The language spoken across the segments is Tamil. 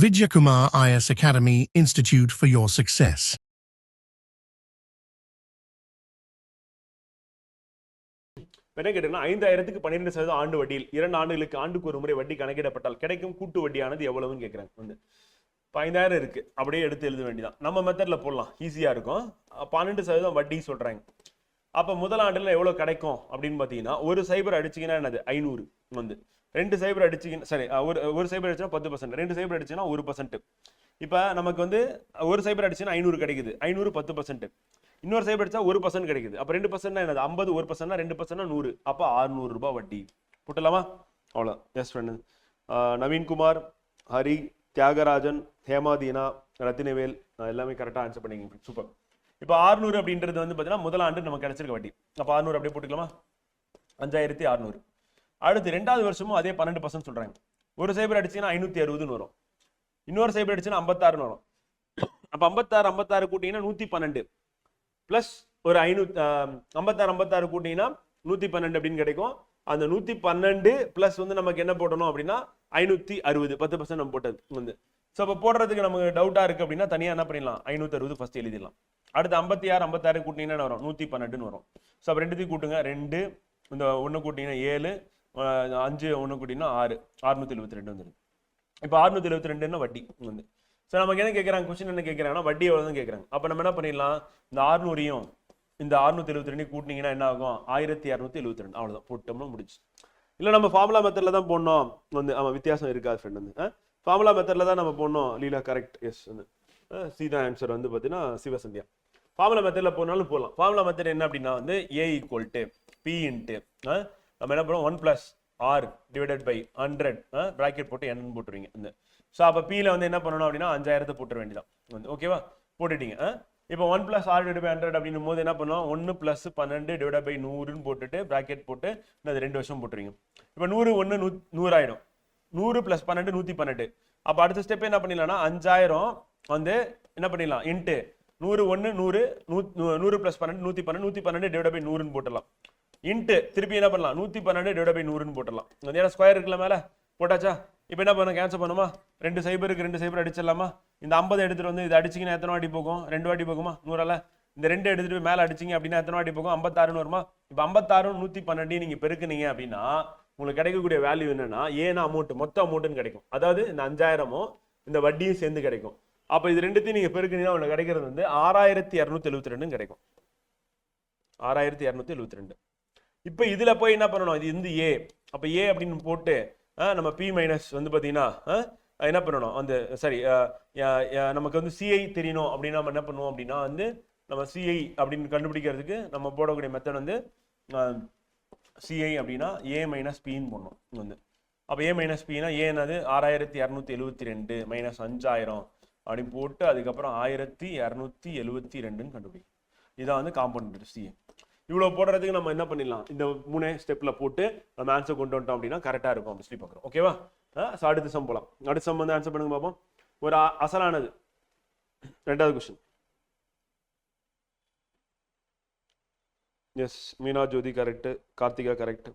Vidyakumar IS Academy Institute for your success. என்ன கேட்டீங்கன்னா 5000க்கு 12% ஆண்டு வட்டியில் 2 ஆண்டுகளுக்கு ஆண்டுக்கு ஒரு முறை வட்டி கணக்கிடப்பட்டால் கிடைக்கும் கூட்டு வட்டியானது எவ்வளவுன்னு கேட்குறாங்க. வந்து இப்போ 5000 இருக்கு, அப்படியே எடுத்து எழுத வேண்டியதான். நம்ம மெத்தட்ல போடலாம், ஈஸியா இருக்கும். 12% வட்டி சொல்றாங்க. அப்போ முதல் ஆண்டுல எவ்வளவு கிடைக்கும் அப்படின்னு பார்த்தீங்கன்னா, ஒரு சைபர் அடிச்சிங்கன்னா என்னது 500 வந்து 2 சைபர் அடிச்சிங்கன்னா சரி, ஒரு சைபர் அடிச்சுன்னா 10%, 2 சைபர் அடிச்சுன்னா 1%. இப்போ நமக்கு வந்து ஒரு சைபர் அடிச்சுன்னா 500 கிடைக்குது, 500 10%. இன்னொரு சைபர் அடிச்சா 1% கிடைக்குது. அப்போ 2% என்னது 50, 1% 2% 100, அப்போ 600 ரூபாய் வட்டி போட்டலாமா? அவ்வளோ. எஸ் ஃப்ரெண்டு நவீன்குமார், ஹரி, தியாகராஜன், ஹேமாதீனா, ரத்தினவேல் எல்லாமே கரெக்டாக ஆன்சர் பண்ணிங்க. சூப்பர். இப்போ 600 அப்படின்றது வந்து பார்த்தீங்கன்னா முதல் ஆண்டு நமக்கு கிடைச்சிருக்க வட்டி. அப்போ 600 அப்படியே போட்டுக்கலாமா? 5600. அடுத்து 2வது வருஷமும் அதே 12% சொல்றாங்க. ஒரு சைபர் அடிச்சீங்கன்னா 560 வரும், இன்னொரு சைபர் அடிச்சுன்னா 56 வரும். அப்போ 56 கூட்டிங்கன்னா 112 பிளஸ் ஒரு 56 கூட்டிங்கன்னா 112 அப்படின்னு கிடைக்கும். அந்த 112 பிளஸ் வந்து நமக்கு என்ன போடணும் அப்படின்னா 560, 10% நம்ம போட்டது வந்து. ஸோ அப்போ போடுறதுக்கு நமக்கு டவுட்டா இருக்கு அப்படின்னா தனியாக என்ன பண்ணிடலாம், 560 ஃபர்ஸ்ட் எழுதிடலாம். அடுத்து 56 கூட்டிங்கன்னா வரும் 112 வரும். ஸோ அப்போ ரெண்டுத்தையும் கூட்டுங்க, 2 இந்த 1 கூட்டிங்கன்னா 7, 5 1 கூட்டிங்கன்னா 6, 672 வந்துடும். இப்போ 672 வட்டி வந்து. ஸோ நமக்கு என்ன கேட்குறாங்க, கொஸ்டின் என்ன கேட்குறாங்கன்னா வட்டி எவ்வளோ தான் கேட்குறாங்க. அப்போ நம்ம என்ன பண்ணிடலாம், இந்த 600ஐயும் இந்த 672 கூட்டினீங்கன்னா என்ன ஆகும், 1272. அவ்வளோதான், போட்டோம்னா முடிச்சு. இல்லை நம்ம ஃபார்முலா மெத்தடில் தான் போடணும் வந்து. ஆமாம், வித்தியாசம் இருக்காது ஃப்ரெண்ட் வந்து. ஃபார்முலா மெத்தடில் தான் நம்ம போடணும். லீலா கரெக்ட், எஸ் வந்து. சீதா ஆன்சர் வந்து பார்த்தீங்கன்னா சிவசந்தியா. ஃபார்முலா மெத்தடில் போனாலும் போகலாம். ஃபார்முலா மெத்தட் என்ன அப்படின்னா வந்து A = P இன்ட்டு நம்ம என்ன பண்ணுவோம் 1 + R டிவைடட் பை 100 ப்ராக்கெட் போட்டு n போட்டுருவீங்க இந்த. ஸோ அப்போ பியில் வந்து என்ன பண்ணணும் அப்படின்னா 5000 போட்டுற வேண்டியதான் வந்து. ஓகேவா, போட்டுட்டீங்க. இப்போ 1 + R டிவைட் பை 100 அப்படின்னும் போது என்ன பண்ணுவோம், 1 + 12 டிவைட் பை 100ன்னு போட்டுட்டு ப்ராக்கெட் போட்டு அது 2 வருஷம் போட்டுருவீங்க. இப்போ 100 1 100 ஆயிடும். 100 + 12 112. அப்போ அடுத்த ஸ்டெப் என்ன பண்ணிடலாம்னா 5000 வந்து என்ன பண்ணிடலாம் இன்ட்டு 100 1 100 100 + 12 112 112 டிவைட் பை 100ன்னு போட்டுடலாம். இன்ட்டு திருப்பி என்ன பண்ணலாம் 112 டிவைட் பை 100ன்னு போட்டுடலாம். ஏன்னா ஸ்கொயர் இருக்குல்ல மேலே போட்டாச்சா. இப்போ என்ன பண்ண கேன்சல் பண்ணுமா, 2 சைபருக்கு 2 சைபர் அடிச்சிடலாமா? இந்த 50 எடுத்துட்டு வந்து இது அடிச்சிங்கன்னா எத்தனை வாட்டி போகும், 2 வாட்டி போகுமா 100ஆல. இந்த 2 எடுத்துட்டு போய் மேலே அடிச்சிங்க அப்படின்னா எத்தனை வாட்டி போகும், 56ன்னு வருமா? இப்போ 56 112 நீங்கள் பெருக்குனீங்க அப்படின்னா உங்களுக்கு கிடைக்கக்கூடிய வேல்யூ என்னன்னா ஏன்னா அமௌண்ட் மொத்த அமௌண்ட்டுன்னு கிடைக்கும். அதாவது இந்த 5000மும் இந்த வட்டியும் சேர்ந்து கிடைக்கும். அப்போ இது ரெண்டுத்தையும் நீங்கள் பெருக்குனீங்கன்னா உங்களுக்கு கிடைக்கிறது வந்து 6272 கிடைக்கும். 6272. இப்போ இதில் போய் என்ன பண்ணணும், இது வந்து A. அப்போ A அப்படின்னு போட்டு நம்ம P மைனஸ் வந்து பார்த்தீங்கன்னா என்ன பண்ணணும் அந்த சரி நமக்கு வந்து CI தெரியணும் அப்படின்னா நம்ம என்ன பண்ணுவோம் அப்படின்னா வந்து நம்ம CI அப்படின்னு கண்டுபிடிக்கிறதுக்கு நம்ம போடக்கூடிய மெத்தட் வந்து CI அப்படின்னா A - Pன்னு போடணும் வந்து. அப்போ A - Pனா A என்னது 6272 - 5000 அப்படின்னு போட்டு அதுக்கப்புறம் 1272ன்னு கண்டுபிடிக்கும். இதான் வந்து காம்பவுண்ட் CI. இவ்வளோ போடுறதுக்கு நம்ம என்ன பண்ணிடலாம், இந்த 3 ஸ்டெப்பில் போட்டு நம்ம ஆன்சர் கொண்டு வந்துட்டோம் அப்படின்னா கரெக்டாக இருக்கும் அப்படி சொல்லி பார்க்குறோம். ஓகேவா? ஸோ அடுத்த சம் போகலாம். அடுத்த சம் வந்து ஆன்சர் பண்ணுங்க பார்ப்போம். ஒரு அசலானது 2வது கொஸ்டின். எஸ், மீனா ஜோதி கரெக்ட், கார்த்திகா கரெக்ட்.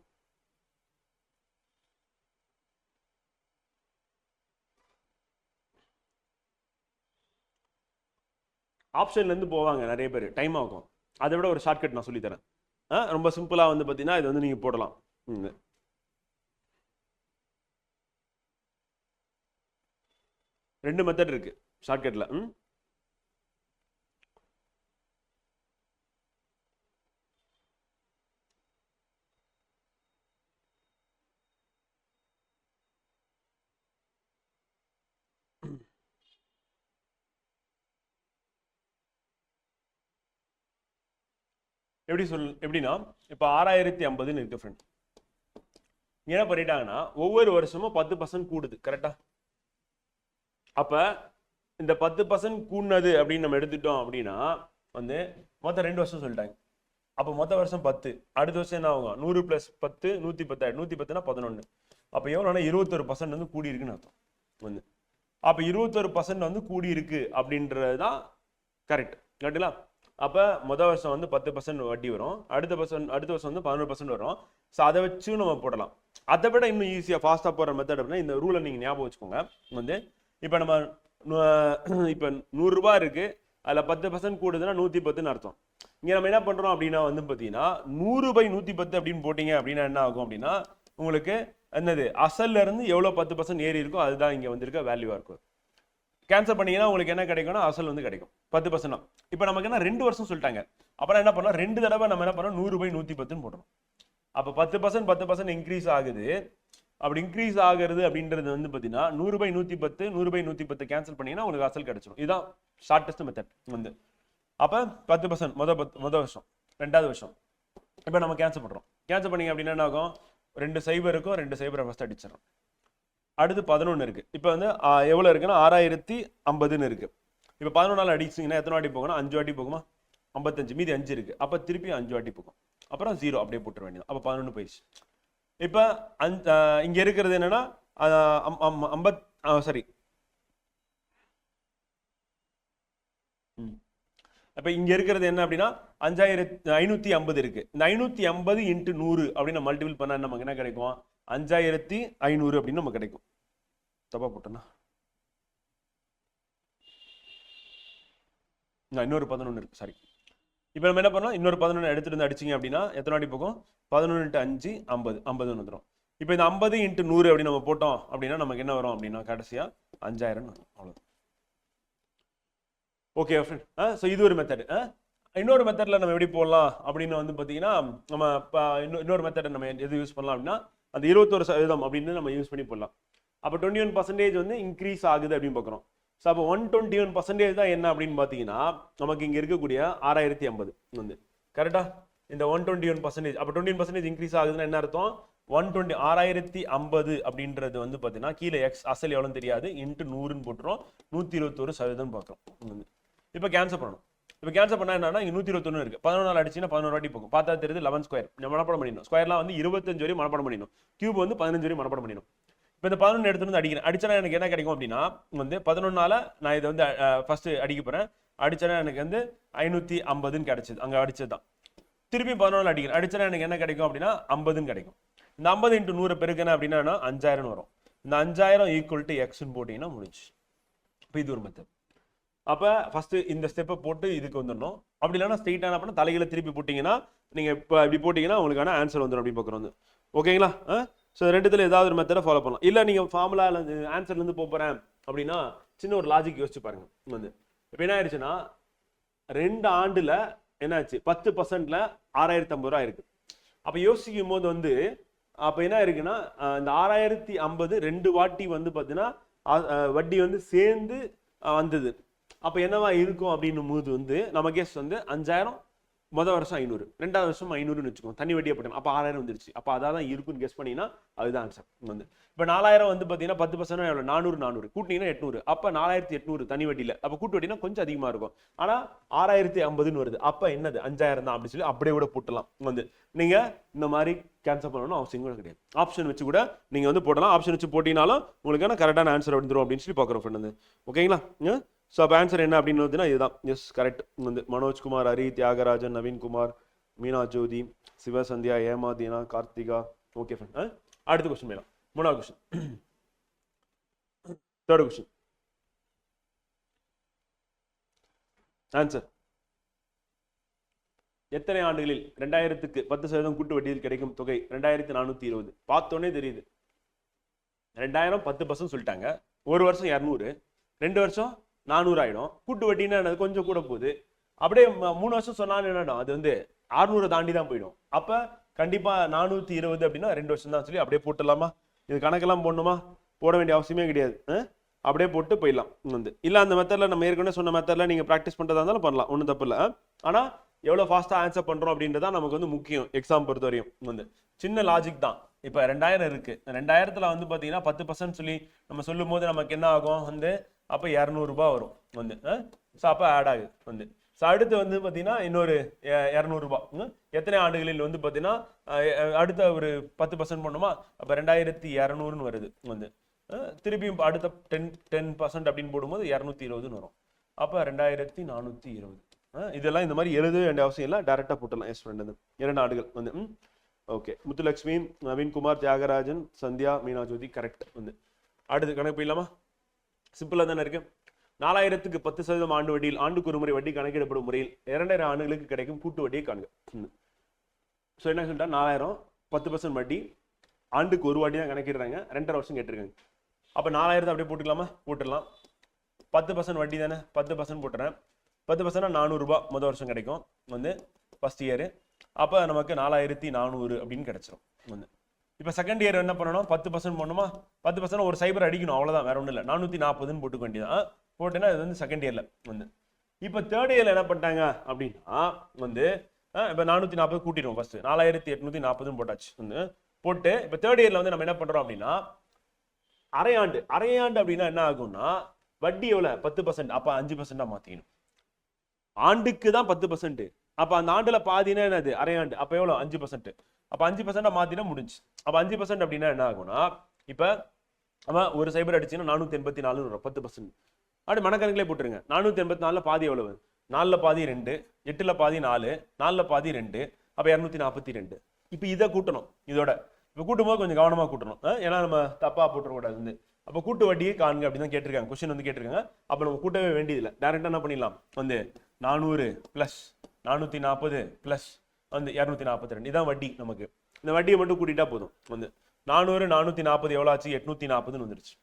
ஆப்ஷன்லேருந்து போவாங்க நிறைய பேர், டைம் ஆகும். அதை விட ஒரு ஷார்ட்கட் நான் சொல்லித்தரேன். ரொம்ப சிம்பிளாக வந்து பார்த்தீங்கன்னா இது வந்து நீங்கள் போடலாம். 2 மெத்தட் இருக்கு ஷார்ட்கட்டில். எப்படின்னா இப்போ 6050 இருக்கு ஃப்ரெண்ட். என்ன பண்ணிட்டாங்கன்னா ஒவ்வொரு வருஷமும் 10% கூடுது, கரெக்டா? அப்ப இந்த 10% கூடுனது அப்படின்னு நம்ம எடுத்துட்டோம் அப்படின்னா வந்து மொத்தம் 2 வருஷம் சொல்லிட்டாங்க. அப்போ மொத்த வருஷம் 10, அடுத்த வருஷம் என்ன ஆகும் 100 + 10 110 110னா 11. அப்போ எவ்வளோனா 21% வந்து கூடி இருக்குன்னு அர்த்தம் வந்து. அப்போ 21% வந்து கூடி இருக்கு அப்படின்றது தான் கரெக்ட், கரெக்டுங்களா? அப்போ மொதல் வருஷம் வந்து 10% வட்டி வரும், அடுத்த வருஷம் வந்து 11% வரும். ஸோ அதை வச்சும் நம்ம போடலாம். அதை விட இன்னும் ஈஸியாக ஃபாஸ்ட்டாக போடுற மெத்தட் அப்படின்னா இந்த ரூலை நீங்கள் ஞாபகம் வச்சுக்கோங்க வந்து. இப்போ நம்ம இப்போ 100 ரூபாய் இருக்கு, அதில் 10% கூடுதுன்னா 110ன்னு அர்த்தம். இங்கே நம்ம என்ன பண்ணுறோம் அப்படின்னா வந்து பார்த்தீங்கன்னா 100/110 அப்படின்னு போட்டிங்க அப்படின்னா என்ன ஆகும் அப்படின்னா உங்களுக்கு என்னது அசல்ல இருந்து எவ்வளோ 10% ஏறி இருக்கோ அதுதான் இங்கே வந்திருக்க வேல்யூவாக இருக்கும். கேன்சல் பண்ணீங்கன்னா உங்களுக்கு என்ன கிடைக்கும்னா அசல் வந்து கிடைக்கும் 10%. இப்போ நமக்கு என்ன 2 வருஷம் சொல்லிட்டாங்க, அப்புறம் என்ன பண்ணோம் 2 தடவை நம்ம என்ன பண்ணோம் 100/110ன்னு போடுறோம். அப்போ 10% இன்க்ரீஸ் ஆகுது. அப்படி இன்க்ரீஸ் ஆகுறது அப்படின்றது வந்து பார்த்தீங்கன்னா 100/110 100/110 கேன்சல் பண்ணீங்கன்னா உங்களுக்கு அசல் கிடைச்சிடும். இதுதான் ஷார்ட்டஸ்ட் மெத்தட் வந்து. அப்போ 10% மொதல் வருஷம், 2வது வருஷம். இப்போ நம்ம கேன்சல் பண்ணுறோம். கேன்சல் பண்ணீங்க அப்படின்னா என்ன ஆகும், 2 0 இருக்கும், 2 0 ஃபஸ்ட் அடிச்சிடறோம். அடுத்து 11 இருக்கு. இப்போ வந்து எவ்வளோ இருக்குன்னா 6050ன்னு இருக்கு. இப்போ 11 அடிச்சிங்கன்னா எத்தனை வாட்டி போகும்னா 5 வாட்டி போகுமா, 55, மீதி 5 இருக்கு. அப்போ திருப்பி 5 வாட்டி போகும், அப்புறம் 0 அப்படியே போட்டுற வேண்டியது. அப்போ 11 போயிடுச்சு. இப்போ இங்கே இருக்கிறது என்னன்னா 50 சாரி அப்போ இங்கே இருக்கிறது என்ன அப்படின்னா 5550 இருக்கு. இந்த 550 × 100 அப்படின்னு மல்டிபிள் பண்ணால் நமக்கு என்ன கிடைக்கும், 5500 அப்படின்னு நமக்கு கிடைக்கும். தப்பா போட்டோன்னா இன்னொரு 11 இருக்கு, சாரி. இப்போ நம்ம என்ன பண்ணோம், இன்னொரு 11 எடுத்துட்டு வந்து அடிச்சிங்க அப்படின்னா எத்தனை வாட்டி போகும், 11 × 5 50 50 வந்துடும். இப்போ இந்த 50 × 100 அப்படி நம்ம போட்டோம் அப்படின்னா நமக்கு என்ன வரும் அப்படின்னா கடைசியாக 5000 வரும். அவ்வளோ. Okay friend. ஸோ இது ஒரு மெத்தடு. இன்னொரு மெத்தடில் நம்ம எப்படி போடலாம் அப்படின்னு வந்து பார்த்தீங்கன்னா நம்ம இன்னொரு மெத்தடை நம்ம எது யூஸ் பண்ணலாம் அப்படின்னா அந்த 21% அப்படின்னு நம்ம யூஸ் பண்ணி போடலாம். அப்போ 21% வந்து இன்க்ரீஸ் ஆகுது அப்படின்னு பார்க்குறோம். ஸோ அப்போ 121% தான் என்ன அப்படின்னு பார்த்தீங்கன்னா நமக்கு இங்கே இருக்கக்கூடிய 6050 வந்து கரெக்டாக இந்த 121%. அப்போ 21% இன்க்ரீஸ் ஆகுதுன்னா என்ன அர்த்தம், 6050 அப்படின்றது வந்து பார்த்தீங்கன்னா கீழே எக்ஸ் அசல் எவ்வளோன்னு தெரியாது இன்ட்டு 100ன்னு போட்டுரும், 121% பார்க்குறோம். இப்போ கேன்சல் பண்ணணும். இப்போ கேன்சல் பண்ணால் என்னன்னா இங்கே 121 இருக்கு, 11 அடிச்சுன்னா 11 வாட்டி போகும். பார்த்தா தெரியுது 11 ஸ்கொயர் மனப்பாடம் பண்ணிடணும். ஸ்கொயர்லாம் வந்து 25 வரையும் மனப்பாடம் பண்ணிடணும், கியூப் வந்து 15 வரையும் மனப்பாடம் பண்ணிடணும். இப்போ இந்த 11 எடுத்துட்டு வந்து அடிக்கிறேன். அடிச்சனா எனக்கு என்ன கிடைக்கும் அப்படின்னா வந்து 11 நான் இதை வந்து ஃபர்ஸ்ட் அடிக்க போறேன். அடிச்சனா எனக்கு வந்து 550ன்னு கிடைச்சது, அங்கே அடிச்சது தான். திருப்பி 11 அடிக்கிறேன். அடிச்சனா எனக்கு என்ன கிடைக்கும் அப்படின்னா 50ன்னு கிடைக்கும். இந்த 50 × 100 பெருக்கணும் அப்படின்னா 5000 வரும். இந்த 5000 ஈக்குவல் டு எக்ஸ்ன்னு போட்டிங்கன்னா முடிச்சு. இப்போ இது ஒரு மெத்தட். அப்போ ஃபர்ஸ்ட் இந்த ஸ்டெப்பை போட்டு இதுக்கு வந்துடணும். அப்படி இல்லைன்னா ஸ்ட்ரெயிட்டான அப்படின்னா தலைகளை திருப்பி போட்டிங்கன்னா நீங்கள் இப்போ இப்படி போட்டிங்கன்னா உங்களுக்கான ஆன்சர் வந்துடும் அப்படின்னு பார்க்குறோம் வந்து. ஓகேங்களா? ஸோ ரெண்டுத்தில் ஏதாவது ஒரு மெத்தடை ஃபாலோ பண்ணலாம். இல்லை நீங்கள் ஃபார்முலாவில் ஆன்சர்லேருந்து போகிறேன் அப்படின்னா சின்ன ஒரு லாஜிக் யோசிச்சு பாருங்க வந்து. இப்போ என்ன ஆயிடுச்சுன்னா 2 ஆண்டில் என்னாச்சு 10%ல 6050 ரூபா இருக்குது. அப்போ யோசிக்கும் போது வந்து அப்போ என்ன இருக்குன்னா இந்த 6050 2 வாட்டி வந்து பார்த்தீங்கன்னா வட்டி வந்து சேர்ந்து வந்தது. அப்போ என்னவா இருக்கும் அப்படின்னும் போது வந்து நம்ம கேஸ் வந்து 5000 முதல் வருஷம் 500, 2வது வருஷம் 500ன்னு வச்சுக்கோங்க, தனி வட்டியை போட்டோம். அப்போ 6000 வந்துருச்சு. அப்போ அதான் தான் இருக்குன்னு கெஸ் பண்ணிங்கன்னா அதுதான் ஆன்சர் வந்து. இப்போ 4000 வந்து பார்த்தீங்கன்னா 10% எவ்வளோ 400 கூட்டினீங்கன்னா 800. அப்போ 4800 தனி வட்டியில். அப்போ கூட்டு வட்டினா கொஞ்சம் அதிகமாக இருக்கும். ஆனால் 6050ன்னு வருது. அப்போ என்னது 5000 தான் அப்படின்னு சொல்லி அப்படியே கூட போட்டலாம் வந்து. நீங்கள் இந்த மாதிரி கேன்சல் பண்ணணும் அவசியம் கூட கிடையாது. ஆப்ஷன் வச்சு கூட நீங்கள் வந்து போடலாம். ஆப்ஷன் வச்சு போட்டினாலும் உங்களுக்கான கரெக்டான ஆன்சர் வந்துடும் அப்படின்னு சொல்லி பார்க்குறோம் ஃப்ரெண்ட் வந்து. ஓகேங்களா? ஸோ அப்போ ஆன்சர் என்ன அப்படின்னு இதுதான். எஸ் கரெக்ட் வந்து மனோஜ்குமார், ஹரி, தியாகராஜன், நவீன்குமார், மீனா ஜோதி, சிவசந்தியா, ஏமா, தீனா, கார்த்திகா. Okay friend. அடுத்த கொஸ்டின் மேலாம் 3வது கொஸ்டின். 3rd question answer. எத்தனை ஆண்டுகளில் 2000க்கு 10% கூட்டு வட்டியில் கிடைக்கும் தொகை 2420? பார்த்தோன்னே தெரியுது. 2000 10% சொல்லிட்டாங்க, ஒரு வருஷம் 200, 2 வருஷம் 400 ஆயிடும். கூட்டு வட்டின்னா கொஞ்சம் கூட போகுது. அப்படியே 3 வருஷம் சொன்னாலும் என்னடும் அது வந்து 600 தாண்டி தான் போயிடும். அப்போ கண்டிப்பாக 420 அப்படின்னா 2 வருஷம் தான் சொல்லி அப்படியே போட்டுடலாமா? இது கணக்கெல்லாம் போடணுமா? போட வேண்டிய அவசியமே கிடையாது. அப்படியே போட்டு போயிடலாம் வந்து. இல்லை அந்த மெத்தடில் நம்ம ஏற்கனவே சொன்ன மெத்தடில் நீங்கள் ப்ராக்டிஸ் பண்ணுறதா இருந்தாலும் பண்ணலாம், ஒன்றும் தப்பு இல்லை. ஆனால் எவ்வளோ ஃபாஸ்ட்டாக ஆன்சர் பண்ணுறோம் அப்படின்றதான் நமக்கு வந்து முக்கியம் எக்ஸாம் பொறுத்த வரையும் வந்து. சின்ன லாஜிக் தான். இப்போ 2000 இருக்குது, 2000ல் வந்து பார்த்தீங்கன்னா 10% சொல்லி நம்ம சொல்லும் போது நமக்கு என்ன ஆகும் வந்து அப்போ 200 ரூபாய் வரும் வந்து. ஸோ அப்போ ஆட் ஆகுது வந்து. ஸோ அடுத்து வந்து பார்த்தீங்கன்னா இன்னொரு 200 ரூபாய். எத்தனை ஆண்டுகளில் வந்து பார்த்தீங்கன்னா அடுத்த ஒரு 10% பண்ணுமா? அப்போ 2200ன்னு வருது வந்து. திருப்பியும் அடுத்த 10% அப்படின்னு போடும்போது 220ன்னு வரும். அப்போ 2420. இதெல்லாம் இந்த மாதிரி எழுத வேண்டிய அவசியம் இல்லை, டேரெக்டாக போட்டுடலாம். எஸ் ஃப்ரெண்ட் வந்து 2 ஆண்டுகள் வந்து. ஓகே, முத்துலட்சுமி, நவீன்குமார், தியாகராஜன், சந்தியா, மீனா ஜோதி கரெக்ட் வந்து. அடுத்து கணக்கு போயிடலாமா? சிம்பிளா தானே இருக்கு. 4000க்கு 10% ஆண்டு வட்டியில் ஆண்டுக்கு ஒரு முறை வட்டி கணக்கிடப்படும் முறையில் 2000 ஆண்டுகளுக்கு கிடைக்கும் கூட்டு வட்டியை காண்க. ஸோ என்ன சொல்லிட்டா 4000 10% வட்டி ஆண்டுக்கு ஒரு வாட்டி தான் கணக்கிடுறாங்க, 2.5 வருஷம் கேட்டிருக்காங்க. அப்போ 4000 அப்படியே போட்டுக்கலாமா? போட்டுடலாம். 10% வட்டி தானே, 10% போட்டுறேன். 10% 400 ரூபாய் முதல் வருஷம் கிடைக்கும் வந்து ஃபர்ஸ்ட் இயர். அப்போ நமக்கு 4400 அப்படின்னு கிடைச்சிரும் வந்து. இப்போ செகண்ட் இயர் என்ன பண்ணணும்? 10% போடணுமா? 10% ஒரு சைபர் அடிக்கணும், அவ்வளோதான், வேற ஒன்றும் இல்லை. 440ன்னு போட்டுக்க வேண்டியதான். போட்டேன்னா இது வந்து செகண்ட் இயர்ல வந்து. இப்போ தேர்ட் இயர்ல என்ன பண்ணிட்டாங்க அப்படின்னா வந்து இப்போ 440 கூட்டிடுவோம். ஃபர்ஸ்ட் 4840ன்னு போட்டாச்சு வந்து. போட்டு இப்போ தேர்ட் இயர்ல வந்து நம்ம என்ன பண்றோம் அப்படின்னா அரையாண்டு. அரையாண்டு அப்படின்னா என்ன ஆகும்னா வட்டி எவ்வளவு? 10%. அப்ப 5% மாத்திக்கணும். ஆண்டுக்கு தான் 10%. அப்ப அந்த ஆண்டுல பாதினா என்னது? அரையாண்டு. அப்ப எவ்வளவு? 5%. அப்ப 5% மாத்தினா முடிஞ்சு. அப்ப 5% அப்படின்னா என்ன ஆகும்னா இப்ப அவன் ஒரு சைபர் அடிச்சுன்னா 484 வரும் 10%. அப்படி மனக்கணக்கிலே போட்டுருங்க. 484ல பாதி எவ்வளவு? 4ல பாதி 2, 8ல பாதி 4, 4ல பாதி 2, அப்ப 242. இப்ப இதை கூட்டணும் இதோட. இப்ப கூட்டும் போது கொஞ்சம் கவனமா கூட்டணும், ஏன்னா நம்ம தப்பா போட்டுறக்கூடாது வந்து. அப்ப கூட்டு வட்டியை காண்க அப்படின்னு தான் கேட்டிருக்காங்க, கொஸ்டின் வந்து கேட்டிருக்காங்க. அப்ப நம்ம கூட்டவே வேண்டியதில்லை, டைரக்டா என்ன பண்ணிடலாம் வந்து 400 பிளஸ் 440 பிளஸ் வந்து 242. இதான் வட்டி நமக்கு. இந்த வட்டியை மட்டும் கூட்டிட்டா போதும் வந்து. 400 440 எவ்வளோ ஆச்சு? 840ன்னு வந்துருச்சு.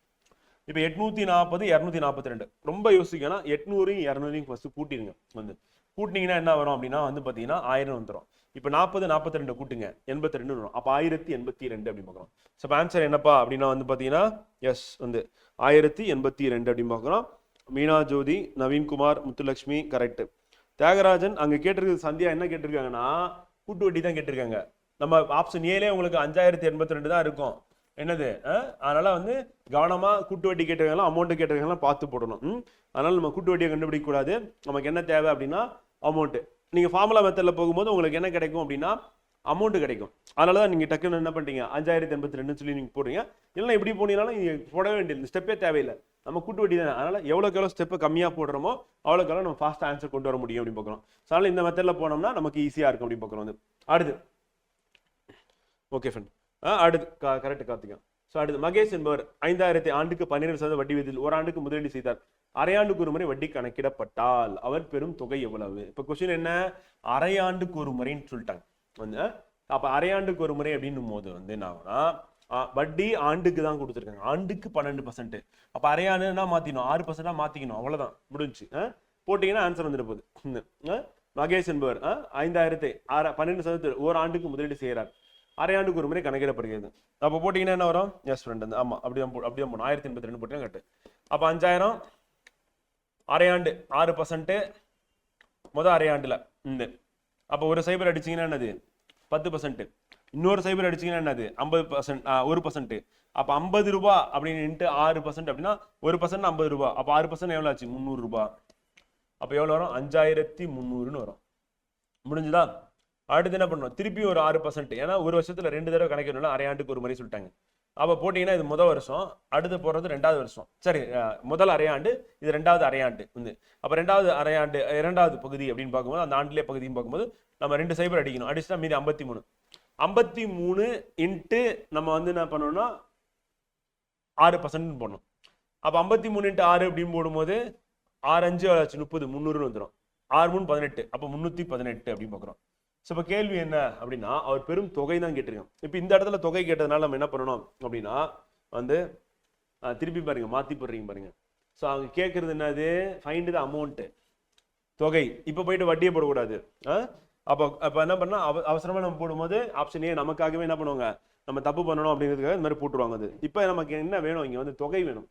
இப்போ 840 242. ரொம்ப யோசிக்கணும். 800 200 ஃபர்ஸ்ட் கூட்டிடுங்க வந்து. கூட்டினீங்கன்னா என்ன வரும் அப்படின்னா வந்து பார்த்தீங்கன்னா 1000 வந்துடும். இப்போ 40 42 கூட்டுங்க 82 வரும். அப்போ 1082 அப்படின்னு பார்க்குறோம். ஸோ ஆன்சர் என்னப்பா அப்படின்னா வந்து பார்த்தீங்கன்னா எஸ் வந்து 1082 அப்படின்னு பார்க்குறோம். மீனா ஜோதி, நவீன்குமார், முத்துலட்சுமி கரெக்ட். தியாகராஜன் அங்கே கேட்டிருக்கிறது சந்தியா என்ன கேட்டிருக்காங்கன்னா கூட்டு வட்டி தான் கேட்டிருக்காங்க. நம்ம ஆப்ஷன் ஏலே உங்களுக்கு 5082 தான் இருக்கும். என்னது? அதனால வந்து கவனமா கூட்டு வட்டி கேட்டிருக்காங்களா அமௌண்ட் கேட்டிருக்காங்களா பார்த்து போடணும். அதனால நம்ம கூட்டு வட்டியை கண்டுபிடிக்க கூடாது. நமக்கு என்ன தேவை அப்படின்னா அமௌண்ட். நீங்க ஃபார்முலா மெத்தட்ல போகும்போது உங்களுக்கு என்ன கிடைக்கும் அப்படின்னா அமௌண்ட் கிடைக்கும். அதனாலதான் நீங்க டக்குன்னு என்ன பண்றீங்க 5082 சொல்லி நீங்க போடுறீங்க. இல்லைன்னா எப்படி போனீங்கன்னாலும் நீங்க போட வேண்டியது ஸ்டெப்பே தேவையில்லை. நம்ம கூட்டு வட்டி தானே, அதனால எவ்வளோக்கு எவ்வளோ ஸ்டெப்பை கம்மியா போடுறோமோ அவ்வளோக்கு எவ்வளோ நம்ம ஃபாஸ்ட் ஆன்சர் கொண்டு வர முடியும் அப்படின்னு பார்க்குறோம். அதனால இந்த மெத்தட்ல போனோம்னா நமக்கு ஈஸியா இருக்கும் அப்படின்னு பார்க்குறோம் வந்து. அடுத்து ஓகே ஃப்ரெண்ட், அடுத்து கரெக்ட் கார்த்திகா. ஸோ அடுத்து மகேஷ் என்பவர் 5000 ஆண்டுக்கு 12% வட்டி வீதத்தில் ஓராண்டுக்கு முதலீடு செய்தார். அரையாண்டுக்கு ஒரு முறை வட்டி கணக்கிடப்பட்டால் அவர் பெரும் தொகை எவ்வளவு? இப்ப கொஸ்டின் என்ன? அரையாண்டுக்கு ஒரு முறைன்னு சொல்லிட்டாங்க வந்து. அப்ப அரையாண்டுக்கு ஒரு முறை அப்படின்னும் போது வந்து என்ன ஆகும்னா வட்டி ஆண்டுக்கு தான் கொடுத்துருக்காங்க. ஆண்டுக்கு 12%. அப்ப அரையாண்டுன்னா மாத்திக்கணும், 6% மாத்திக்கணும், அவ்வளவுதான் முடிஞ்சு. போட்டீங்கன்னா ஆன்சர் வந்துட்டு போகுது. மகேஷ் என்பவர் 5000 12% ஓராண்டுக்கு முதலீடு செய்யறார். அரையாண்டுக்கு ஒரு முறை கணக்கிடப்படுகிறது. அப்போ போட்டீங்கன்னா என்ன வரும்? Yes friend. ஆமா அப்படிதான் போகணும். 1082 போட்டீங்கன்னா கரெக்ட். அப்ப 5000 அரையாண்டு 6% முதல் அரையாண்டுல இந்த. அப்போ ஒரு சைபர் அடிச்சீங்கன்னா என்னது? 10%. இன்னொரு சைபர் அடிச்சீங்கன்னா என்னது? 50%, 1%. அப்ப 50 ரூபாய் அப்படின்னு 6% அப்படின்னா 1% 50 ரூபாய். அப்ப 6% எவ்வளவு ஆச்சு? 300 ரூபாய். அப்ப எவ்வளவு வரும்? 5300ன்னு வரும். முடிஞ்சுதா? அடுத்து என்ன பண்ணணும்? திருப்பி ஒரு 6%. ஏன்னா ஒரு வருஷத்துல 2 தடவை கணக்கிடணும், அரையாண்டுக்கு ஒரு முறை சொல்லிட்டாங்க. அப்ப போட்டீங்கன்னா இது முதல் வருஷம், அடுத்து போறது 2வது வருஷம். சரி, முதல் அரையாண்டு, இது 2வது அரையாண்டு வந்து. அப்ப 2வது அரையாண்டு 2வது பகுதி அப்படின்னு பார்க்கும்போது அந்த ஆண்டுலேயே பகுதியும் பார்க்கும்போது நம்ம 2 சைபர் அடிக்கணும். அடிச்சுட்டா மீதி 53. 53 இன்ட்டு நம்ம வந்து என்ன பண்ணணும்னா 6% போடணும். அப்ப 53 இன்ட்டு 6 அப்படின்னு போடும்போது 6 5 30 300 வந்துடும். 6 3 18. அப்ப 318 அப்படின்னு பார்க்குறோம். ஸோ இப்போ கேள்வி என்ன அப்படின்னா அவர் பெரும் தொகை தான் கேட்டிருக்கோம். இப்போ இந்த இடத்துல தொகை கேட்டதுனால நம்ம என்ன பண்ணணும் அப்படின்னா வந்து திருப்பி பாருங்க, மாத்தி போடுறீங்க பாருங்க. ஸோ அவங்க கேட்கறது என்னது? ஃபைண்ட் த அமௌண்ட், தொகை. இப்போ போயிட்டு வட்டியை போடக்கூடாது. அப்போ என்ன பண்ணா அவசரமா நம்ம போடும்போது ஆப்ஷன் ஏ நமக்காகவே என்ன பண்ணுவாங்க, நம்ம தப்பு பண்ணணும் அப்படிங்கிறதுக்காக இந்த மாதிரி போட்டுருவாங்க. அது இப்போ நமக்கு என்ன வேணும்? இங்க வந்து தொகை வேணும்.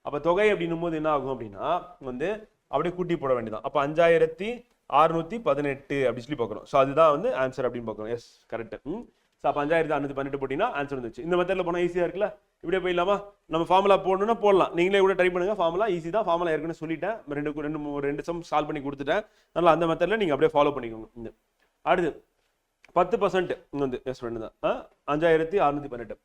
அப்போ தொகை அப்படின்னும் போது என்ன ஆகும் அப்படின்னா வந்து அப்படியே கூட்டி போட வேண்டியதான். அப்போ 5618 அப்படி சொல்லி பார்க்குறோம். ஸோ அதுதான் வந்து ஆன்சர் அப்படின்னு பார்க்குறோம். Yes correct. ஸோ அப்போ 5618 போட்டிங்கன்னா ஆன்சர் வந்துச்சு. இந்த மெத்தட்ல போனால் ஈஸியாக இருக்குல்ல? இப்படியே போயிடலாமா? நம்ம ஃபார்முலா போடணும்னா போடலாம். நீங்களே கூட ட்ரை பண்ணுங்க. ஃபார்முலா ஈஸி தான். ஃபார்முலா ஏற்கனவே சொல்லிட்டேன். 2 சம் சால்வ் பண்ணி கொடுத்துட்டேன். அதனால அந்த மெத்தட்ல நீங்க அப்படியே ஃபாலோ பண்ணிக்கோங்க. அடுத்து 10% வந்து எஸ் ஃப்ரெண்ட் தான். 5618.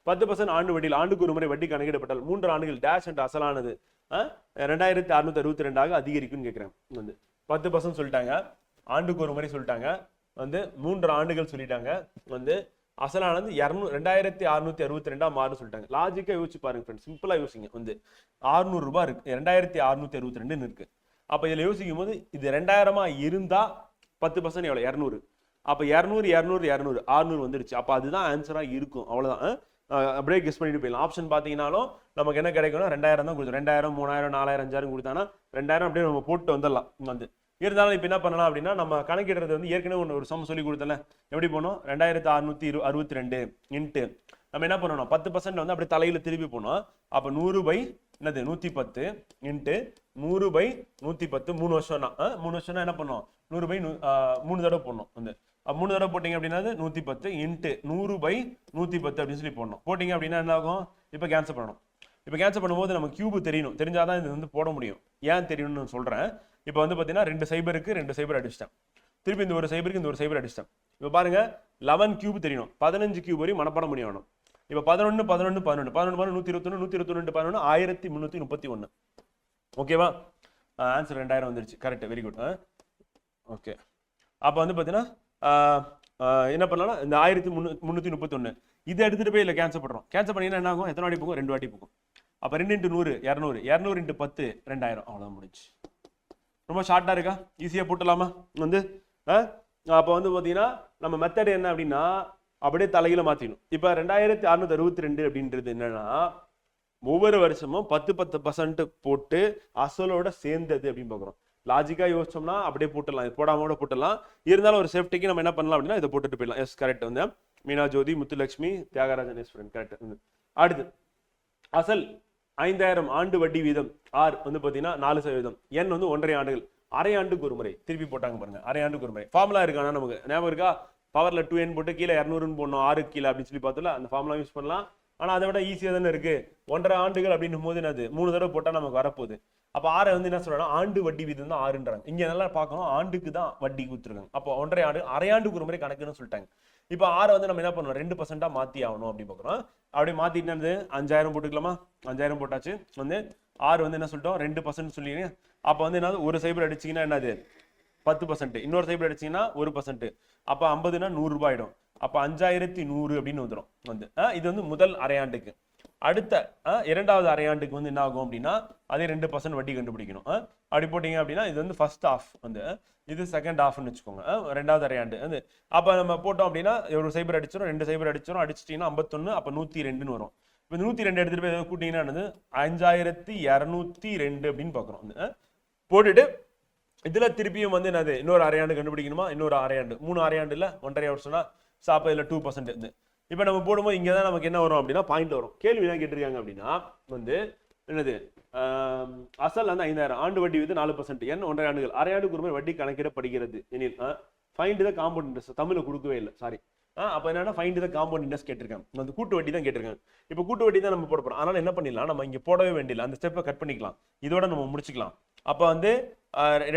10% ஆண்டு வட்டியில் ஆண்டுக்கு ஒரு முறை வட்டி கணக்கிடப்பட்டால் 3 ஆண்டுகள் டேஷ் அண்ட் அசலானது 2662 அதிகரிக்கும்னு கேட்கிறேன் வந்து. 10% சொல்லிட்டாங்க, ஆண்டுக்கு ஒரு முறை சொல்லிட்டாங்க வந்து, 3 ஆண்டுகள் சொல்லிட்டாங்க வந்து, அசலானது 2662 மாறும் சொல்லிட்டாங்க. லாஜிக்கா யோசிச்சு பாருங்க ஃப்ரெண்ட்ஸ், சிம்பிளா யோசிங்க. வந்து 600 ரூபாய் இருக்கு, 2662 இருக்கு. அப்ப இதுல யோசிக்கும் போது இது 2000 இருந்தா 10% எவ்வளவு? 200. அப்ப 200 200 200 600 வந்துருச்சு. அப்ப அதுதான் ஆன்சரா இருக்கும். அவ்வளவுதான். அப்படியே கெஸ் பண்ணிட்டு போயிடலாம். ஆப்ஷன் பாத்தீங்கன்னாலும் நமக்கு என்ன கிடைக்கும்னா 2000 தான் கொடுத்தோம். 2000 3000 4000 5000 கொடுத்தானா 2000 அப்படியே நம்ம போட்டு வந்துடலாம். வந்து இருந்தாலும் இப்ப என்ன பண்ணலாம் அப்படின்னா, நம்ம கணக்கிடுறது வந்து ஏற்கனவே ஒரு சம் சொல்லி கொடுத்தல, எப்படி போனோம்? 2662 இன்ட்டு நம்ம என்ன பண்ணணும், 10% வந்து அப்படியே தலையில திருப்பி போனோம். அப்ப 100 என்னது 110 இன்ட்டு 100/110 3 வருஷம்னா 3 வருஷம்னா என்ன பண்ணோம்? 100/3 தடவை போடணும். வந்து 3 தடவை போட்டீங்க அப்படின்னா 110 இன்ட்டு 100/110 அப்படின்னு சொல்லி போடணும். போட்டீங்க அப்படின்னா என்ன ஆகும்? இப்ப கேன்சல் பண்ணணும். இப்ப கேன்சல் பண்ணும்போது நம்ம கியூப் தெரியணும், தெரிஞ்சாதான் இது வந்து போட முடியும். ஏன் தெரியணும்னு நான் சொல்றேன். இப்ப வந்து பாத்தீங்கன்னா 2 சைபருக்கு 2 சைபர் அடிச்சிட்டேன். திருப்பி இந்த ஒரு சைபருக்கு இந்த ஒரு சைபர் அடிச்சிட்டேன். இப்ப பாருங்க 11 கியூப் தெரியணும், 15 கியூப் வரையும் மனப்பாடம் பண்ணி ஆகணும். இப்ப 11 11 11 11 121 121 11 1331. ஓகேவா? ஆன்சர் 2000 வந்துருச்சு. Correct, very good. ஓகே, அப்ப வந்து பாத்தீங்கன்னா என்ன பண்ணலாம், இந்த 1331 இதை எடுத்துட்டு போய் இல்லை கேன்சல் பண்றோம். கேன்சல் பண்ணீங்கன்னா என்ன ஆகும்? எத்தனை வாட்டி போகும்? 2 வாட்டி போகும். அப்ப 2 × 100 200 200 × 10 2000. அவ்வளவுதான் முடிஞ்சு. ரொம்ப ஷார்ட்டா இருக்கா? ஈஸியா போட்டலாமா? வந்து அப்ப வந்து பாத்தீங்கன்னா நம்ம மெத்தட் என்ன அப்படின்னா, அப்படியே தலையில மாத்திடணும். இப்ப 2662 அப்படின்றது என்னன்னா, ஒவ்வொரு வருஷமும் 10% போட்டு அசலோட சேர்ந்தது அப்படின்னு பாக்குறோம். லாஜிக்கா யோசிச்சோம்னா அப்படியே போட்டுடலாம், போடாம கூட போட்டுடலாம். இருந்தாலும் ஒரு சேஃப்டிக்கு நம்ம என்ன பண்ணலாம் அப்படின்னா இதை போட்டுட்டு போயிடலாம். Yes, correct. வந்து மீனா ஜோதி, முத்துலட்சுமி, தியாகராஜன் எஸ் கரெக்ட். அடுத்து அசல் 5000 ஆண்டு வட்டி வீதம் ஆர் வந்து பாத்தீங்கன்னா 4%. என் வந்து 1.5 ஆண்டுகள். அரை ஆண்டுக்கு ஒரு முறை திருப்பி போட்டாங்க பாருங்க. அரை ஆண்டுக்கு ஒரு முறை ஃபார்முலா இருக்கானா நமக்கு ஞாபகம் இருக்கா? பவர்ல 2n போட்டு கீழே 200 போடணும், 6 கீழே அப்படின்னு சொல்லி பார்த்தோம்ல, அந்த ஃபார்முலா யூஸ் பண்ணலாம். ஆனா அதை விட ஈஸியா தானே இருக்கு. 1.5 ஆண்டுகள் அப்படின்னும் போது என்னது 3 தடவை போட்டா நமக்கு வரப்போகுது. அப்ப 6 வந்து என்ன சொல்றோம்? ஆண்டு வட்டி வீதம் தான் 6ன்றாங்க. இங்க நல்லா பார்க்கணும், ஆண்டுக்கு தான் வட்டி கொடுத்துருக்காங்க. அப்போ 1.5 ஆண்டு அரை ஆண்டுக்கு ஒரு முறை கணக்குன்னு சொல்லிட்டாங்க. இப்ப 6 வந்து நம்ம என்ன பண்ணணும்? 2% மாத்தி ஆகணும் அப்படின்னு பாக்குறோம். அப்படியே மாத்திட்டு 5000 போட்டுக்கலாமா? 5000 போட்டாச்சு. வந்து 6 வந்து என்ன சொல்லிட்டோம்? 2% சொல்லிங்க. அப்ப வந்து என்ன, ஒரு சைபர் அடிச்சீங்கன்னா என்னது 10%, இன்னொரு சைபர் அடிச்சீங்கன்னா 1%. அப்ப 50னா 100 ரூபாய் ஆயிடும். அப்ப 5100 அப்படின்னு வந்துடும். வந்து இது வந்து முதல் அரையாண்டுக்கு. அடுத்த இரண்டாவது அரையாண்டுக்கு வந்து என்ன ஆகும் அப்படின்னா அதே 2% வட்டி கண்டுபிடிக்கணும். அப்படி போட்டீங்க அப்படின்னா இது வந்து ஃபர்ஸ்ட் ஹாஃப், வந்து இது செகண்ட் ஹாஃப்னு வச்சுக்கோங்க. ரெண்டாவது அரையாண்டு வந்து அப்ப நம்ம போட்டோம் அப்படின்னா ஒரு சைபர் அடிச்சிடும், 2 சைபர் அடிச்சிடும், அடிச்சிட்டீங்கன்னா 51, அப்ப 102ன்னு வரும். இப்ப 102 எடுத்துட்டு போய் கூட்டிங்கன்னா 5202 அப்படின்னு பாக்குறோம். வந்து போட்டுட்டு இதுல திருப்பியும் வந்து என்னது இன்னொரு அரையாண்டு கண்டுபிடிக்கணுமா? இன்னொரு அரையாண்டு, 3 அரையாண்டு இல்ல 1.5 வருஷம்னா அப்ப இதுல 2% இருந்து இப்ப நம்ம போடும்போது இங்கதான் நமக்கு என்ன வரும் அப்படின்னா பாயிண்ட் வரும். கேள்வி என்ன கேட்டிருக்காங்க அப்படின்னா வந்து என்னது அசல் வந்து 5000, ஆண்டு வட்டி வந்து 4%, என் 1.5 ஆண்டுகள், அரையாண்டுக்கு ஒரு முறை வட்டி கணக்கிடப்படுகிறது எனில் ஃபைண்ட் த காம்பவுண்ட் இன்ட்ரெஸ்ட். தமிழ்ல கொடுக்கவே இல்லை, சாரி. அப்ப என்னன்னா ஃபைண்ட் த காம்பவுண்ட் இன்ட்ரெஸ்ட் கேட்டிருக்காங்க. அந்த கூட்டு வட்டி தான் கேட்டிருக்காங்க. இப்ப கூட்டு வட்டி தான் நம்ம போட போறோம். அதனால என்ன பண்ணிடலாம், நம்ம இங்க போடவே வேண்டியல, அந்த ஸ்டெப்பை கட் பண்ணிக்கலாம், இதோட நம்ம முடிச்சுக்கலாம். அப்ப வந்து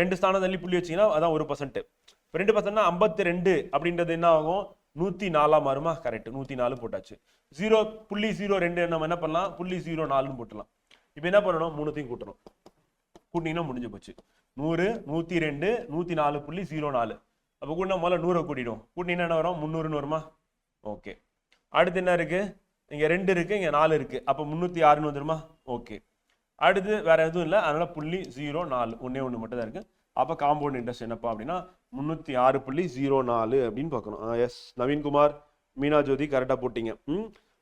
2 ஸ்தானம் தள்ளி புள்ளி வச்சீங்கன்னா அதான் 1%. 2%னா 52 அப்படின்றது என்ன ஆகும்? 104 மாறுமா? கரெக்ட், 104 போட்டாச்சு. 0.02 நம்ம என்ன பண்ணலாம்? 0.04 போட்டுலாம். இப்ப என்ன பண்ணணும்? மூணுத்தையும் கூட்டணும். கூட்டிங்கன்னா முடிஞ்சு போச்சு. 100 102 104.04. அப்ப கூட முதல்ல 100 கூட்டிடும். கூட்டினா என்ன வரும்? 300ன்னு வருமா? ஓகே. அடுத்து என்ன இருக்கு? இங்க 2 இருக்கு, இங்க 4 இருக்கு. அப்ப 306ன்னு வந்துருமா? ஓகே. அடுத்து வேற எதுவும் இல்லை, அதனால 0.04 ஒன்னே ஒன்று மட்டும் தான் இருக்கு. அப்ப காம்பவுண்ட் இன்ட்ரெஸ்ட் என்னப்பா அப்படின்னா 306.04 அப்படின்னு பார்க்கணும். எஸ், நவீன்குமார், மீனா ஜோதி கரெக்டா போட்டீங்க.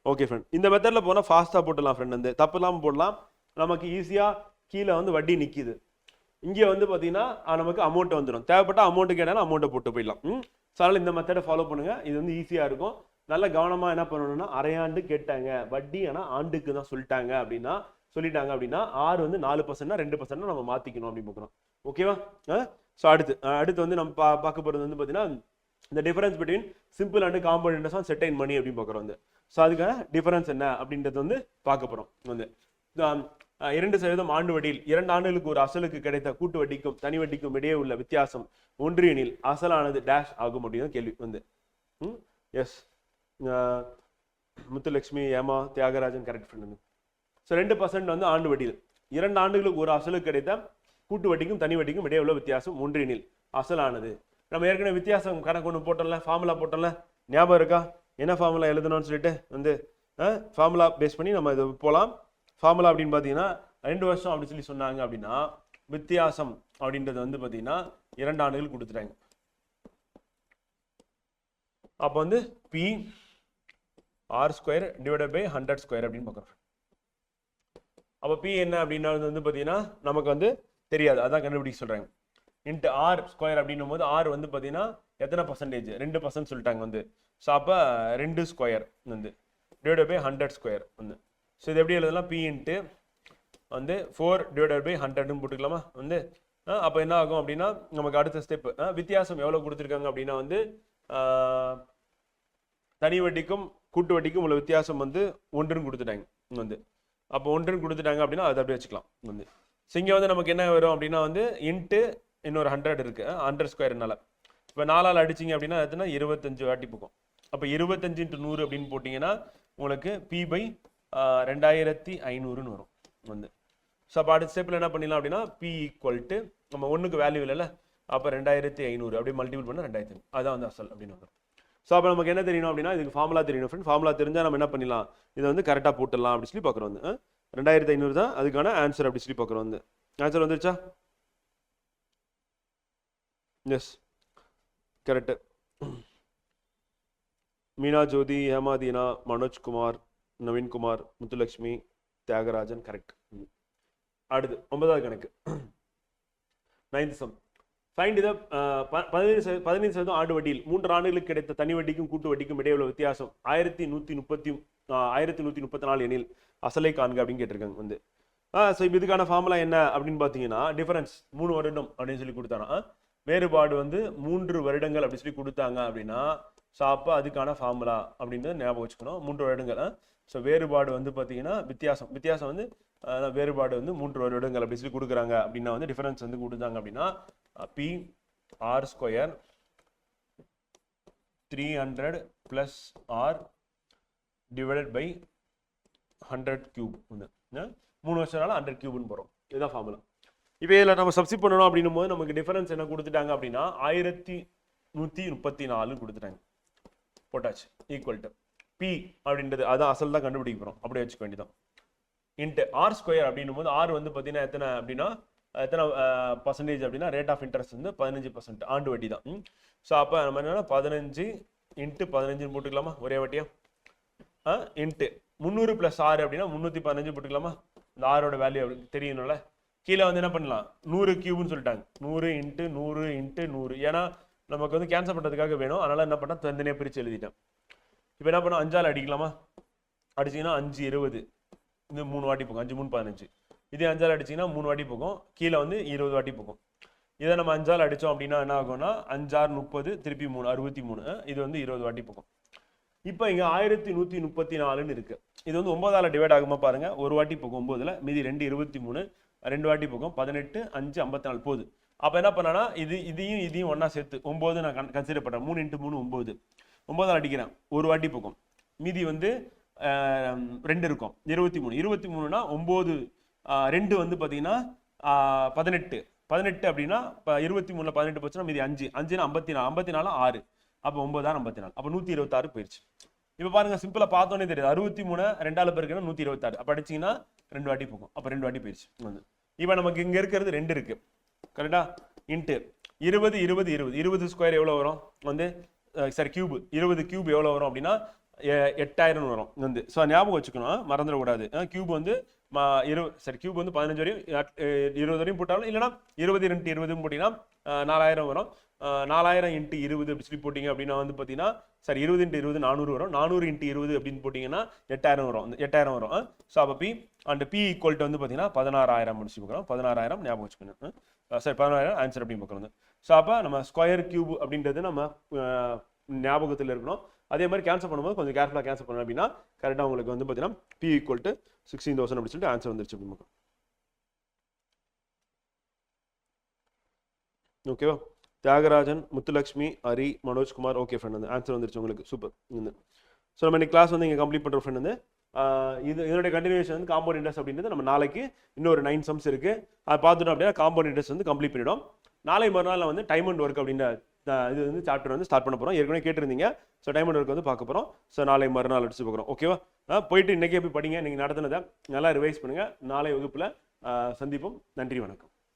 ஓகே ஃப்ரெண்ட், இந்த மெத்தட்ல போனா ஃபாஸ்டா போட்டலாம் ஃப்ரெண்ட். வந்து தப்பு இல்லாம போடலாம். நமக்கு ஈஸியா கீழே வந்து வட்டி நிக்குது. இங்க வந்து பாத்தீங்கன்னா நமக்கு அமௌண்ட் வந்துடும். தேவைப்பட்ட அமௌண்ட் கேட்டாலும் அமௌண்ட்டை போட்டு போயிடலாம். அதனால இந்த மெத்தடை ஃபாலோ பண்ணுங்க, இது வந்து ஈஸியா இருக்கும். நல்ல கவனமா என்ன பண்ணணும்னா, அரையாண்டு கேட்டாங்க வட்டி ஆனா ஆண்டுக்கு தான் சொல்லிட்டாங்க அப்படின்னா 6 வந்து 4%, 2% நம்ம மாத்திக்கணும் அப்படின்னு பார்க்கணும். ஓகேவா? ஸோ அடுத்து வந்து நம்ம பார்க்க போறது வந்து பாத்தீங்கன்னா இந்த difference between simple and compound interest on certain money அப்படின்னு பார்க்குறோம். வந்து ஸோ அதுக்கான டிஃபரன்ஸ் என்ன அப்படின்றது வந்து பார்க்க போறோம். வந்து 2% ஆண்டு வட்டியில் 2 ஆண்டுகளுக்கு ஒரு அசலுக்கு கிடைத்த கூட்டு வட்டிக்கும் தனி வட்டிக்கும் இடையே உள்ள வித்தியாசம் 1 எனில் அசலானது டேஷ் ஆகும் அப்படின்னு கேள்வி. வந்து எஸ், முத்துலட்சுமி, ஏமா, தியாகராஜன் கரெக்ட் ஃப்ரெண்ட். ஸோ 2% வந்து ஆண்டு வட்டியில் 2 ஆண்டுகளுக்கு ஒரு அசலுக்கு கிடைத்த கூட்டு வட்டிக்கும் தனி வட்டிக்கும் இடையே உள்ள வித்தியாசம் 1 எனில் அசலானது. நம்ம ஏற்கனவே வித்தியாசம் கணக்கு ஒன்று போட்டோம்ல, ஃபார்முலா போட்டோம்ல, ஞாபகம் இருக்கா? என்ன ஃபார்முலா எழுதணும்னு சொல்லிட்டு வந்து ஃபார்முலா பேஸ் பண்ணி நம்ம இது போகலாம். ஃபார்முலா அப்படின்னு பார்த்தீங்கன்னா 2 வருஷம் அப்படின்னு சொல்லி சொன்னாங்க அப்படின்னா வித்தியாசம் அப்படின்றது வந்து பார்த்தீங்கன்னா 2 ஆண்டுகள் கொடுத்துட்டாங்க. அப்போ வந்து P R square divided by 100 square அப்படின்னு பார்க்குறோம். அப்போ பி என்ன அப்படின்னா வந்து பார்த்தீங்கன்னா நமக்கு வந்து தெரியாது, அதான் கண்டுபிடிக்க சொல்கிறாங்க. இன்ட்டு ஆர் ஸ்கொயர் அப்படின்னும் போது ஆர் வந்து பார்த்தீங்கன்னா எத்தனை பர்சன்டேஜ் 2% சொல்லிட்டாங்க வந்து. ஸோ அப்போ 2 ஸ்கொயர் வந்து டிவைடட் பை 100 ஸ்கொயர் வந்து. ஸோ இது எப்படி எழுதலாம், பி இன்ட்டு வந்து 4 டிவைடட் பை 100ன்னு போட்டுக்கலாமா வந்து. அப்போ என்ன ஆகும் அப்படின்னா நமக்கு அடுத்த ஸ்டெப் வித்தியாசம் எவ்வளோ கொடுத்துருக்காங்க அப்படின்னா வந்து தனி வட்டிக்கும் கூட்டு வட்டிக்கும் உள்ள வித்தியாசம் வந்து 1ன்னு கொடுத்துட்டாங்க வந்து. அப்போ 1ன்னு கொடுத்துட்டாங்க அப்படின்னா அதை அப்படியே வச்சுக்கலாம் வந்து. ஸோ இங்கே வந்து நமக்கு என்ன வரும் அப்படின்னா வந்து இன்ட்டு இன்னொரு 100 இருக்கு 100 ஸ்கொயர்னால. இப்போ 4ஆல் அடிச்சிங்க அப்படின்னா எத்தனை 25 வாட்டி போகும். அப்போ 25 × 100 அப்படின்னு போட்டிங்கன்னா உங்களுக்கு பி பை 2500ன்னு வரும் வந்து. ஸோ அப்போ அடுத்த ஸ்டெப்பில் என்ன பண்ணிடலாம் அப்படின்னா பி ஈக்குவல் டு நம்ம 1க்கு வேல்யூ இல்லைல்ல, அப்போ 2500 அப்படியே மல்டிபிள் பண்ணால் 2000, அதான் வந்து அசல் அப்படின்னு வரும். ஸோ அப்போ நமக்கு என்ன தெரியணும் அப்படின்னா இதுக்கு ஃபார்முலா தெரியணும் ஃப்ரெண்ட். ஃபார்முலா தெரிஞ்சால் நம்ம என்ன பண்ணிடலாம், இதை வந்து கரெக்டாக போட்டுடலாம் அப்படின்னு சொல்லி பார்க்குறோம் வந்து. 2500 தான் அதுக்கான ஆன்சர் அப்படி சொல்லி பார்க்குறோம் வந்து. ஆன்சர் வந்துருச்சா? Yes, correct. Meena Jothi, Hema Deena, Manojkumar, Naveenkumar, Muthulakshmi, Thiyagarajan, correct. அடுத்து 9வது கணக்கு 9th sum. ஃபைண்ட் த 15% ஆண்டு வட்டியில் 3 ஆண்டுகளுக்கு கிடைத்த தனி வட்டிக்கும் கூட்டு வட்டிக்கும் இடையே உள்ள வித்தியாசம் 1134 எனில் அசலை காண்க அப்படின்னு கேட்டிருக்காங்க வந்து. ஸோ இப்போ இதுக்கான ஃபார்முலா என்ன அப்படின்னு பார்த்தீங்கன்னா டிஃபரன்ஸ் 3 வருடம் அப்படின்னு சொல்லி கொடுத்தானா, வேறுபாடு வந்து 3 வருடங்கள் அப்படி சொல்லி கொடுத்தாங்க அப்படின்னா ஸோ அப்போ அதுக்கான ஃபார்முலா அப்படின்றது ஞாபகம் வச்சுக்கணும். 3 வருடங்கள். ஸோ வேறுபாடு வந்து பார்த்தீங்கன்னா வித்தியாசம் வந்து வேறுபாடு வந்து 3 வருடங்கள் அப்படி சொல்லி கொடுக்குறாங்க அப்படின்னா வந்து டிஃபரன்ஸ் வந்து கொடுத்தாங்க அப்படின்னா P R square 300 + R divided by 100 cube வந்து 3 வருஷம்னால 100 கியூப்னு போகிறோம். இதுதான் ஃபார்முலா. இப்போ இதில் நம்ம சப்ஸ்டிட் பண்ணணும் அப்படின்னும் போது நமக்கு டிஃபரன்ஸ் என்ன கொடுத்துட்டாங்க அப்படின்னா 1134 கொடுத்துட்டாங்க. போட்டாச்சு ஈக்குவல் டு பி அப்படின்றது அதான் அசல் தான் கண்டுபிடிக்க போகிறோம், அப்படியே வச்சுக்க வேண்டியதான். இன்ட்டு ஆர் ஸ்கொயர் அப்படின்னும் போது ஆர் வந்து பார்த்தீங்கன்னா எத்தனை அப்படின்னா எத்தனை பர்சன்டேஜ் அப்படின்னா ரேட் ஆஃப் இன்ட்ரெஸ்ட் வந்து 15% ஆண்டு வட்டி தான். ஸோ அப்போ நம்ம என்னன்னா 15 × 15 போட்டுக்கலாமா ஒரே வட்டியா. இன்ட்டு 300 + 6 அப்படின்னா 315 போட்டுக்கலாமா. இந்த ஆரோட வேல்யூ தெரியணும்ல. கீழே வந்து என்ன பண்ணலாம் 100 கியூப்னு சொல்லிட்டாங்க. 100 × 100 × 100 ஏன்னா நமக்கு வந்து கேன்சல் பண்ணுறதுக்காக வேணும், அதனால என்ன பண்ணால் தனித்தனியாக பிரித்து எழுதிட்டேன். இப்போ என்ன பண்ணோம் 5ஆல் அடிக்கலாமா, அடிச்சிங்கன்னா 5 20 இந்த 3 வாட்டி போகும். 5 3 15. இதே 5ஆல் அடிச்சிங்கன்னா 3 வாட்டி போகும், கீழே வந்து 20 வாட்டி போகும். இதை நம்ம 5ஆல் அடித்தோம் அப்படின்னா என்ன ஆகும்னா 5 6 30 திருப்பி 3 63, இது வந்து 20 வாட்டி போகும். இப்போ இங்கே 1134ன்னு இருக்குது. இது வந்து 9ஆல் டிவைட் ஆகுமா பாருங்கள், ஒரு வாட்டி போகும் 9ல், மீதி 2 23, 2 வாட்டி போகும் 18 5 54 போகுது. அப்போ என்ன பண்ணனா இதையும் ஒன்றா சேர்த்து 9 நான் கன்சிடர் பண்ணுறேன். 3 × 3 9. 9ஆல் அடிக்கிறேன், ஒரு வாட்டி போகும், மீதி வந்து 2 இருக்கும் 23. 23னா 9 2 வந்து பார்த்தீங்கன்னா 18 அப்படின்னா இப்போ 23ல் 18 போச்சுன்னா மீதி 5 5னா 54 54 6, அப்போ 9 54, அப்போ 126 போயிடுச்சு. இப்போ பாருங்க சிம்பிளாக பார்த்தோன்னே தெரியுது. 63 2ஆல் பெருக்குன்னா 126, அப்போ அடிச்சிங்கன்னா 2 வாட்டி போகும், அப்போ 2 வாட்டி போயிடுச்சு வந்து. இப்போ நமக்கு இங்கே இருக்கிறது 2 இருக்குது கரெக்டா. இன்ட்டு 20 20 20 20 ஸ்கொயர் எவ்வளோ வரும் வந்து சரி கியூப் 20 கியூப் எவ்வளோ வரும் அப்படின்னா 8000 வரும் வந்து. ஸோ ஞாபகம் வச்சுக்கணும், மறந்துடக்கூடாது. கியூப் வந்து சரி கியூப் வந்து 15 வரையும் 20 வரையும் போட்டாலும், இல்லைனா 20 × 20 போட்டிங்கன்னா 4000 வரும். 4000 × 20 அப்படி சொல்லி போட்டிங்க அப்படின்னா வந்து பார்த்தீங்கன்னா சரி 20 × 20 400 வரும். 400 × 20 அப்படின்னு போட்டிங்கன்னா 8000 வரும். 8000 வரும். ஸோ அப்போ P and P equal to வந்து பார்த்தீங்கன்னா 16000 முடிச்சு பார்க்குறோம். 16000 ஞாபகம் வச்சுக்கணும். சரி 16000 ஆன்சர் அப்படின்னு பார்க்குறோம். ஸோ அப்போ நம்ம ஸ்கொயர் கியூப் அப்படின்றது நம்ம ஞாபகத்தில் இருக்கணும். அதே மாதிரி கேன்சல் பண்ணும்போது கொஞ்சம் கேர்ஃபுல்லாக கேன்சல் பண்ணணும் அப்படின்னா கரெக்டாக உங்களுக்கு வந்து பார்த்தீங்கன்னா பி ஈக்குவல் டு 16,000 அப்படின்னு சொல்லிட்டு ஆன்சர் வந்துருச்சு அப்படின்னு பார்க்கணும். ஓகேவா. தியாகராஜன், முத்துலட்சுமி, ஹரி, மனோஜ்குமார், ஓகே ஃப்ரெண்ட் வந்து ஆன்சர் வந்துருச்சு உங்களுக்கு. சூப்பர். ஸோ நம்ம இன்னைக்கு கிளாஸ் வந்து இங்கே கம்ப்ளீட் பண்ணுற ஃப்ரெண்ட் வந்து இதனுடைய கண்டினியூஷன் வந்து காம்பவுண்ட் இன்ட்ரெஸ்ட் அப்படின்றது நம்ம நாளைக்கு இன்னொரு 9 சம்ஸ் இருக்குது, அதை பார்த்துட்டோம் அப்படின்னா காம்பவுண்ட் இன்ட்ரெஸ்ட் வந்து கம்ப்ளீட் பண்ணிவிடும். நாளை மறுநாள் வந்து டைம் அண்ட் ஒர்க் அப்படின்ற இது வந்து சாப்டர் வந்து ஸ்டார்ட் பண்ண போகிறோம். ஏற்கனவே கேட்டிருந்தீங்க. ஸோ டைமண்ட் ஒர்க் வந்து பார்க்க போகிறோம். ஸோ நாளை மறுநாள் அடிச்சு பார்க்குறோம். ஓகேவா? போயிட்டு இன்றைக்கே போய் படிங்க. நீங்கள் நடத்தினதை நல்லா ரிவைஸ் பண்ணுங்கள். நாளை வகுப்பில் சந்திப்போம். நன்றி, வணக்கம்.